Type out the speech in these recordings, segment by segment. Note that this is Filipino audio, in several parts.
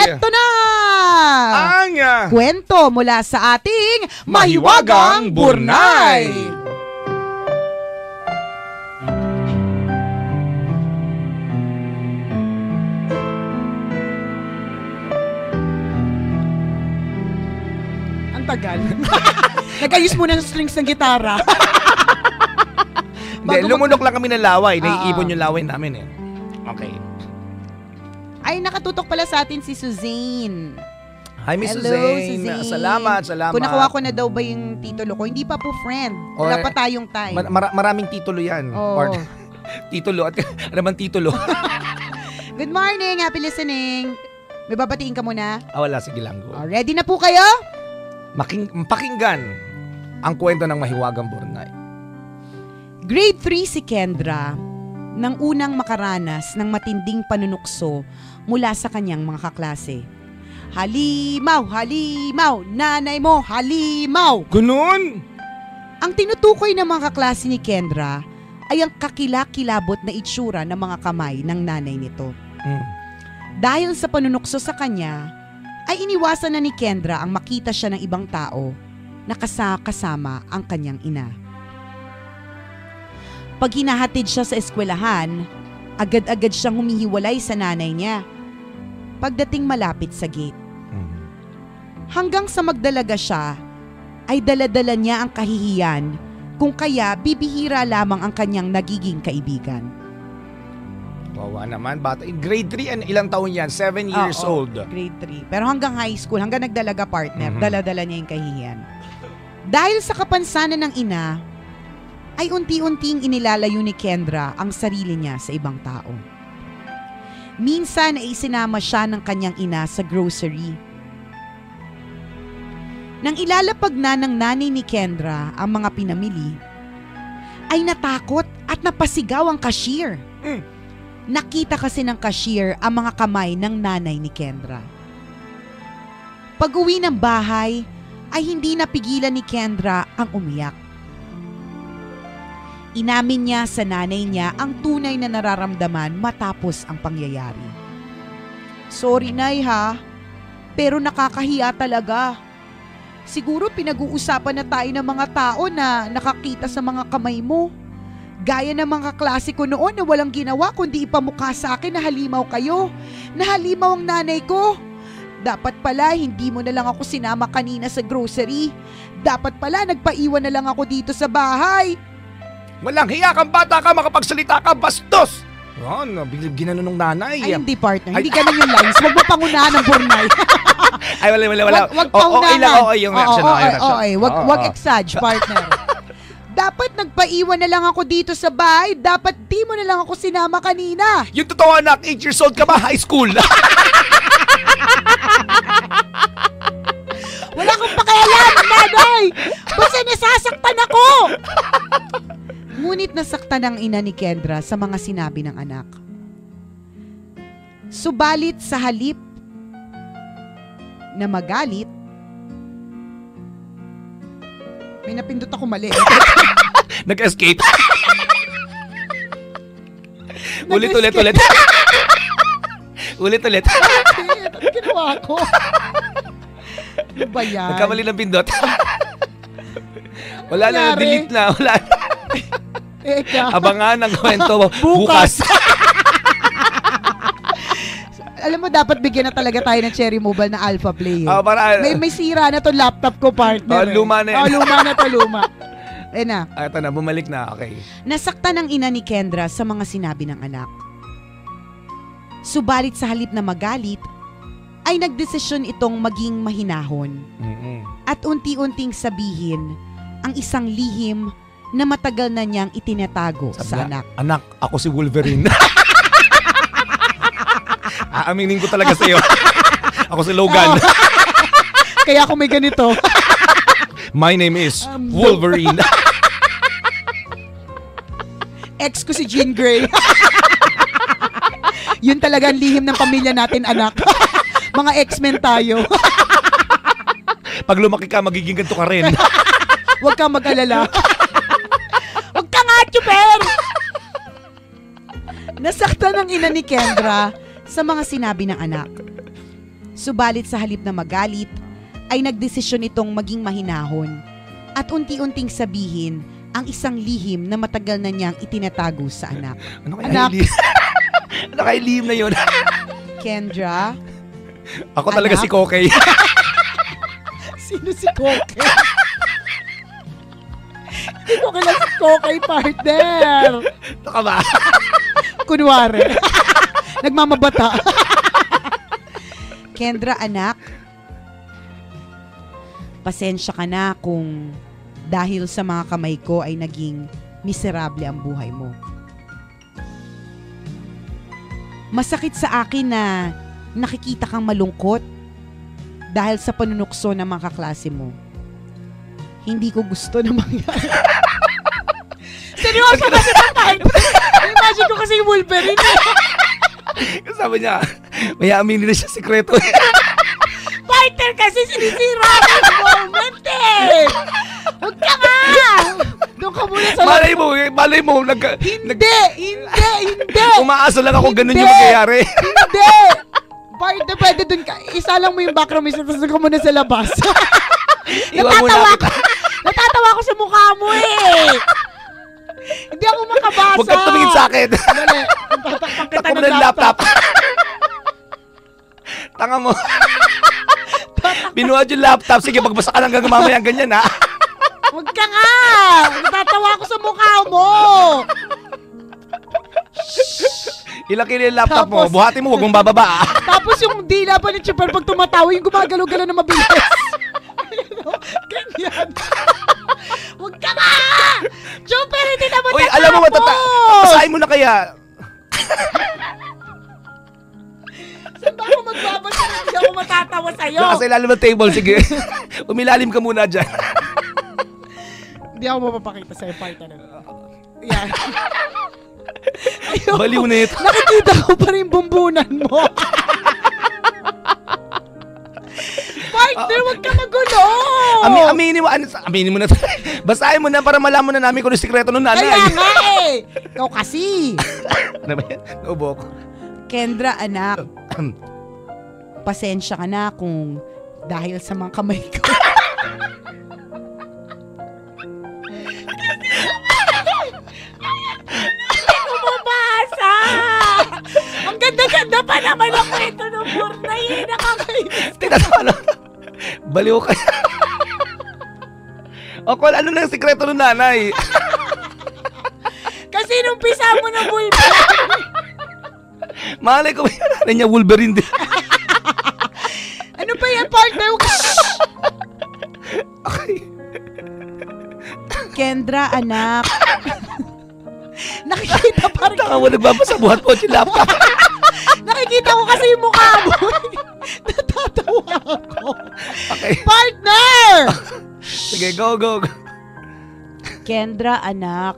Eto na! Ang kwento mula sa ating Mahiwagang Burnay! Ang tagal. Nag-ayos muna ng strings ng gitara. Hindi, lumunok lang kami ng laway. Naiipon yung laway namin eh. Okay. Ay, nakatutok pala sa atin si Suzanne. Hi, Miss Hello, Suzanne. Salamat. Kung nakuha ko na daw ba yung titulo ko, hindi pa po friend. Wala pa tayong time. Maraming titulo yan. Oh. Titulo. At ano man titulo? Good morning. Happy listening. May babatiin ka muna? Wala. Sige lang. Go. Ready na po kayo? Pakinggan ang kwento ng Mahiwagang Burnay. Grade 3 si Kendra nang unang makaranas ng matinding panunukso mula sa kanyang mga kaklase. Halimaw, halimaw, nanay mo, halimaw. Ganun? Ang tinutukoy ng mga kaklase ni Kendra ay ang kakilakilabot na itsura ng mga kamay ng nanay nito. Dahil sa panunukso sa kanya, ay iniwasan na ni Kendra ang makita siya ng ibang tao na kasama ang kanyang ina. Pag hinahatid siya sa eskwelahan, agad-agad siyang humihiwalay sa nanay niya pagdating malapit sa gate. Hanggang sa magdalaga siya, ay daladala niya ang kahihiyan kung kaya bibihira lamang ang kanyang nagiging kaibigan. Wawa naman, bata. In grade 3, and ilang taon yan? 7 years old. Grade 3. Pero hanggang high school, hanggang nagdalaga partner, daladala niya yung kahihiyan. Dahil sa kapansanan ng ina, ay unti-unting inilalayo ni Kendra ang sarili niya sa ibang tao. Minsan ay isinama siya ng kanyang ina sa grocery. Nang ilalapag na ng nanay ni Kendra ang mga pinamili, ay natakot at napasigaw ang cashier. Nakita kasi ng cashier ang mga kamay ng nanay ni Kendra. Pag-uwi ng bahay, ay hindi napigilan ni Kendra ang umiyak. Inamin niya sa nanay niya ang tunay na nararamdaman matapos ang pangyayari. Sorry, Nay, ha? Pero nakakahiya talaga. Siguro pinag-uusapan na tayo ng mga tao na nakakita sa mga kamay mo. Gaya ng mga klase ko noon na walang ginawa kundi ipamukha sa akin na halimaw kayo. Na halimaw ang nanay ko. Dapat pala hindi mo na lang ako sinama kanina sa grocery. Dapat pala nagpaiwan na lang ako dito sa bahay. Walang hiya kang bata ka, makapagsalita ka, bastos! Ginano nung nanay. Ay, hindi partner. Hindi ganun yung lines. Huwag mo pangunahan ng Burnay. Ay, wala. Wag paunahan. Yung reaction. Wag exage, partner. Dapat nagpaiwan na lang ako dito sa bahay. Dapat di mo na lang ako sinama kanina. Yung totoo anak, 8 years old ka ba? High school. Wala akong pakialam, nanay! Basta nasasaktan ako! Ngunit nasaktan ang ina ni Kendra sa mga sinabi ng anak. Subalit sa halip na magalit, may napindot ako mali. Nag-escape. Ulit. Ulit. Ano ginawa ko? Ano ba yan? Nagkamali ng pindot. Wala na, delete na. Wala na. Abangan ang kwento bukas. Alam mo, dapat bigyan na talaga tayo ng cherry mobile na alpha play. May sira na to laptop ko, partner. Luma na yan. Luma na to, luma. Ayan na. Ito na, bumalik na. Okay. Nasaktan ang ina ni Kendra sa mga sinabi ng anak. Subalit sa halip na magalit, ay nagdesisyon itong maging mahinahon. At unti-unting sabihin ang isang lihim na matagal na niyang itinatago sa anak. Anak, ako si Wolverine. Aaminin ko talaga sa'yo. Ako si Logan. Kaya ako may ganito. My name is Wolverine. Ex ko si Jean Grey. Yun talaga ang lihim ng pamilya natin, anak. Mga X-Men tayo. Pag lumaki ka, magiging ganito ka rin. Huwag kang mag-alala. Huwag ka nga, chuper! Nasaktan ang ina ni Kendra sa mga sinabi ng anak. Subalit sa halip na magalit, ay nagdesisyon itong maging mahinahon at unti-unting sabihin ang isang lihim na matagal na niyang itinatago sa anak. Ano kaya Anak. lihim? Ano kaya lihim na yun? Kendra, Ako talaga Anak? si Kokey. sino si Kokey? Hindi ko kilala si Kokey, partner. Ito ka ba? Kunwari. Nagmamabata. Kendra, anak, pasensya ka na kung dahil sa mga kamay ko ay naging miserable ang buhay mo. Masakit sa akin na nakikita kang malungkot dahil sa panunukso ng mga kaklase mo. Hindi ko gusto na mangyari. Seryoso kasi naman. Imagine ko kasi yung Wolverine. Sabi niya, may aminin na siya sikreto. Fighter kasi sinisira ang moment eh. Huwag ka nga. Doon ka muna sa Malay mo, Hindi. umaasa lang ako ganun Hindi. yung mangyayari. Hindi. Partner, pwede doon ka. Isa lang mo yung background music, tapos doon ka muna sa labas. Iwan mo na kita. Natatawa ko sa mukha mo eh. Hindi ako makabasa. Huwag kang tumingin sa akin. Dali. Tatakpan kita Takbo ng ng laptop. Tanga mo. Binuhat yung laptop. Sige, magbasa ka lang hanggang mamaya ganyan ha. Huwag ka nga. Natatawa ko sa mukha mo. Ilaki na yung laptop mo. Tapos- Buhatin mo, huwag mong bababa ha. Tapos yung dila pa ni Chipper pag tumatawa, yung gumagalaw-galaw na mabilis. Ayun, oh, ganyan. Huwag ka nga! Chopper, hindi na Uy, alam mo, basahin mo na kaya. Saan ba ako magbabasa na hindi ako matatawa sa'yo? Diyan ka sa ilalim ng table, sige. Umilalim ka muna dyan. Hindi ako mapapakita sa'yo, partner. Yan. Ayun, Baliw na ito. nakikita ko pa rin bumbunan mo. Partner, huwag ka magulo! Aminin mo na. Basahin mo na para malaman na namin kung ano yung sikreto ng nanay. Kaya nga eh! Ikaw kasi! Ano ba yan? Naubo ko. Kendra, anak, pasensya ka na kung dahil sa mga kamay ko. Bumabasa! Ang ganda-ganda pa naman ang kwento ng Burnay eh. Nakakainis. Tinatawa lang. Baliw ka. O, kung ano na yung sikreto ng nanay? Kasi nung pisa mo ng Wolverine. Malay ko may nanay niya Wolverine din. Ano ba yan, partner? Okay. Kendra, anak. Nakikita pa rin. Taka mo nagbabasa, buhat po yung laptop. Nakikita ko kasi yung mukha mo. Natatawa ako. Okay. Partner! Sige, go. Kendra, anak.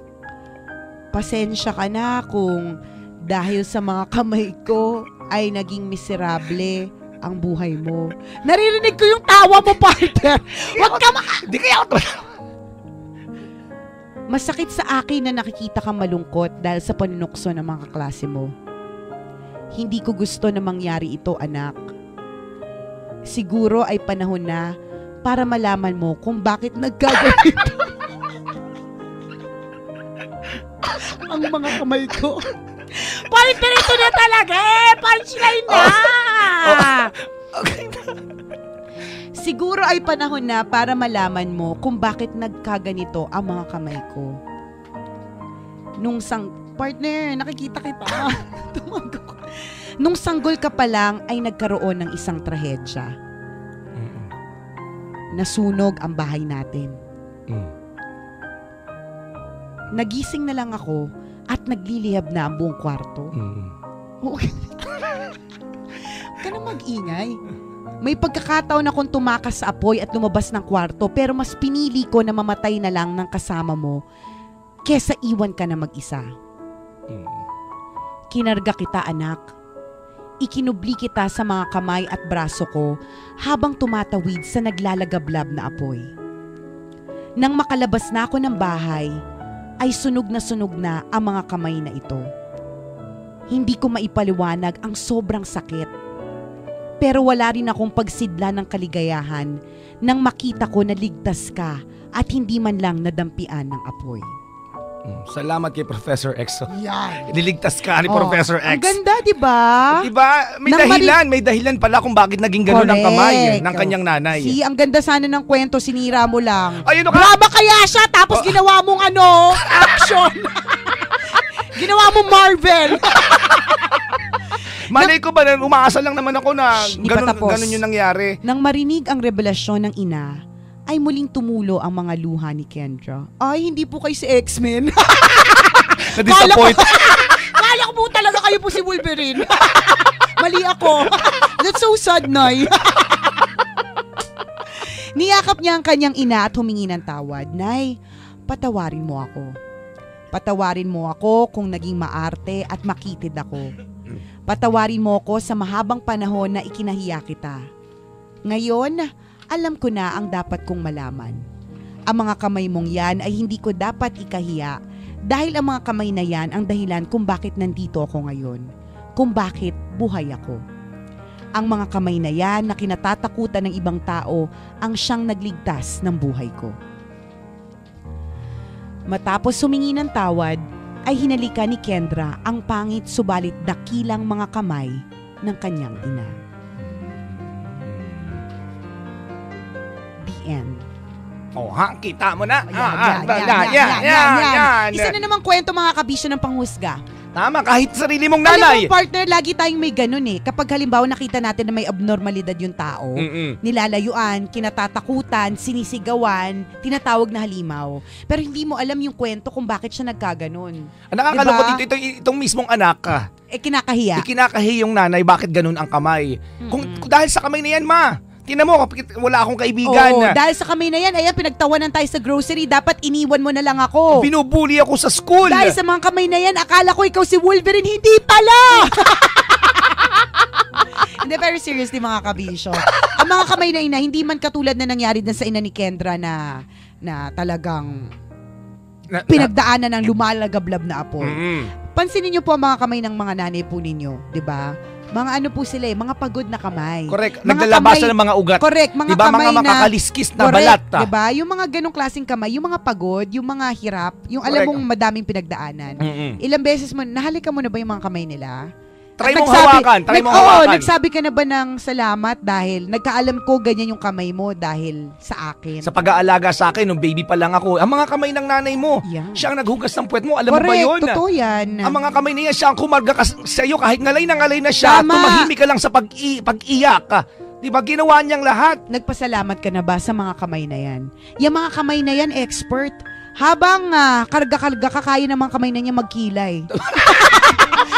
Pasensya ka na kung dahil sa mga kamay ko ay naging miserable ang buhay mo. Naririnig ko yung tawa mo, partner. Huwag ka Hindi kaya ako Masakit sa akin na nakikita kang malungkot dahil sa panunukso ng mga kaklase mo. Hindi ko gusto na mangyari ito, anak. Siguro ay panahon na para malaman mo kung bakit nagkaganito ang mga kamay ko. Partner, ito na talaga eh! Punchline na! Okay. Siguro ay panahon na para malaman mo kung bakit nagkaganito ang mga kamay ko. Partner, nakikita kita. Tumago ka. Nung sanggol ka pa lang ay nagkaroon ng isang trahedya. Nasunog ang bahay natin. Nagising na lang ako at naglilihab na ang buong kwarto. Okay. Huwag ka na mag-ingay. May pagkakataon akong tumakas sa apoy at lumabas ng kwarto pero mas pinili ko na mamatay na lang ng kasama mo kesa iwan ka na mag-isa. Kinarga kita, anak. Ikinubli kita sa mga kamay at braso ko habang tumatawid sa naglalagablab na apoy. Nang makalabas na ako ng bahay, ay sunog na ang mga kamay na ito. Hindi ko maipaliwanag ang sobrang sakit. Pero wala rin akong pagsidla ng kaligayahan nang makita ko na ligtas ka at hindi man lang nadampian ng apoy. Salamat kay Professor X. Yan. Niligtas ka ni Professor X. Ang ganda, di ba? Diba? May dahilan pala kung bakit naging gano'n ang kamay ng kanyang nanay. Ang ganda sana ng kwento, sinira mo lang. Ayun ka. Brava kaya siya, tapos ginawa mong action. Ginawa mong Marvel. Malay ko ba, umaasa lang naman ako na gano'n yung nangyari. Nang marinig ang revelasyon ng ina, ay muling tumulo ang mga luha ni Kendra. Ay, hindi po kayo si X-Men. Na-disappoint. Kala ko po talaga kayo po si Wolverine. Mali ako. That's so sad, Nay. Niyakap niya ang kanyang ina at humingi ng tawad. Nay, patawarin mo ako. Patawarin mo ako kung naging maarte at makitid ako. Patawarin mo ako sa mahabang panahon na ikinahiya kita. Ngayon, alam ko na ang dapat kong malaman. Ang mga kamay mong yan ay hindi ko dapat ikahiya dahil ang mga kamay na yan ang dahilan kung bakit nandito ako ngayon. Kung bakit buhay ako. Ang mga kamay na yan na kinatatakutan ng ibang tao ang siyang nagligtas ng buhay ko. Matapos humingi ng tawad, ay hinalika ni Kendra ang pangit subalit dakilang mga kamay ng kanyang ina. End. Kita mo na. Yan. Isa na namang kwento mga kabisyo ng panghusga. Tama, kahit sarili mong nanay. Alam mo, partner, lagi tayong may ganun eh. Kapag halimbawa nakita natin na may abnormalidad yung tao, nilalayuan, kinatatakutan, sinisigawan, tinatawag na halimaw. Pero hindi mo alam yung kwento kung bakit siya nagkaganon. Ang nakakalungkot dito, itong mismong anak ka. Kinakahiya. Ikinakahiya yung nanay, bakit ganun ang kamay? Kung dahil sa kamay na yan, ma. Tinan mo, wala akong kaibigan. Oo, dahil sa kamay na yan, pinagtawanan tayo sa grocery, dapat iniwan mo na lang ako. Binubuli ako sa school. Dahil sa mga kamay na yan, akala ko ikaw si Wolverine, hindi pala! Hindi, very seriously mga kabisyo. Ang mga kamay na ina, hindi man katulad na nangyari din sa ina ni Kendra na talagang pinagdaanan ng lumalagablab na apoy. Pansinin niyo po ang mga kamay ng mga nanay po ninyo, di ba? Mga ano po sila mga pagod na kamay. Correct. Naglalabasan ng mga ugat. Correct. Mga diba, kamay mga makakaliskis na balat. Diba? Yung mga ganong klaseng kamay, yung mga pagod, yung mga hirap, yung alam mong madaming pinagdaanan. Ilang beses mo, nahalika mo na ba yung mga kamay nila? Try mong hawakan. Nagsabi ka na ba ng salamat dahil nagkaalam ko ganyan yung kamay mo dahil sa akin? Sa pag-aalaga sa akin, nung baby pa lang ako, ang mga kamay ng nanay mo, siya ang naghugas ng puwet mo. Alam mo ba yun? Correct, totoo yan. Ang mga kamay niya, siya ang kumarga sa iyo kahit ngalay na siya. Tama. Tumahimik ka lang sa pag-iyak. Diba, ginawa niyang lahat. Nagpasalamat ka na ba sa mga kamay na yan? Yung mga kamay na yan, expert. Habang karga-karga, kakaya naman kamay na niya magkilay.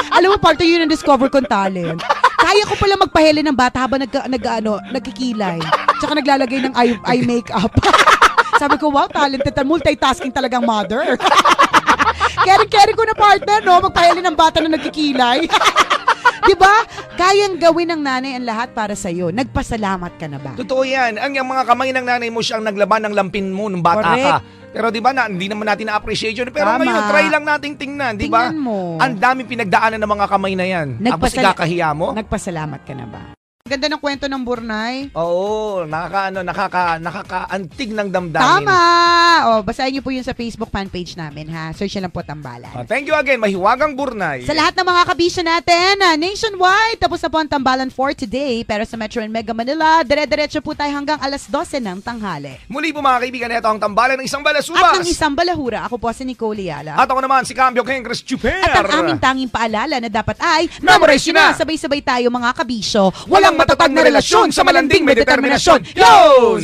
Alam mo, part yun ang discover kong talent. Kaya ko pala magpahele ng bata habang nagkikilay. Tsaka naglalagay ng eye makeup. Sabi ko, wow, talented. Multitasking talagang mother. Carry ko na partner, no? Magpahele ng bata na nagkikilay. Diba? Kayang gawin ng nanay ang lahat para sa'yo. Nagpasalamat ka na ba? Totoo yan. Ang mga kamay ng nanay mo siyang naglaban ng lampin mo nung bata ka. Pero di ba, hindi naman natin na-appreciate yun. Pero ngayon, try lang nating tingnan, di ba? Tingnan mo. Ang daming pinagdaanan ng mga kamay na yan. Tapos ikakahiya mo? Nagpasalamat ka na ba? Ganda ng kwento ng Burnay. Oo, nakakaantig ng damdamin. Tama! Basahin niyo po yun sa Facebook fan page namin, ha? Search nyo lang po Tambalan. Thank you again, Mahiwagang Burnay. Sa lahat ng mga kabisyo natin, nationwide, tapos na po ang Tambalan for today. Pero sa Metro and Mega Manila, dire-diretso po tayo hanggang alas 12 ng tanghali. Muli po mga kaibigan, ito ang Tambalan ng isang balasubas. At ng isang balahura, ako po si Nicole Yala. At ako naman si Cambio Kengres Chuper. At ang aming tanging paalala na dapat ay memorize na. Sabay-sabay tayo mga kabisyo. Walang matatag na relasyon sa malanding may determinasyon. Yun!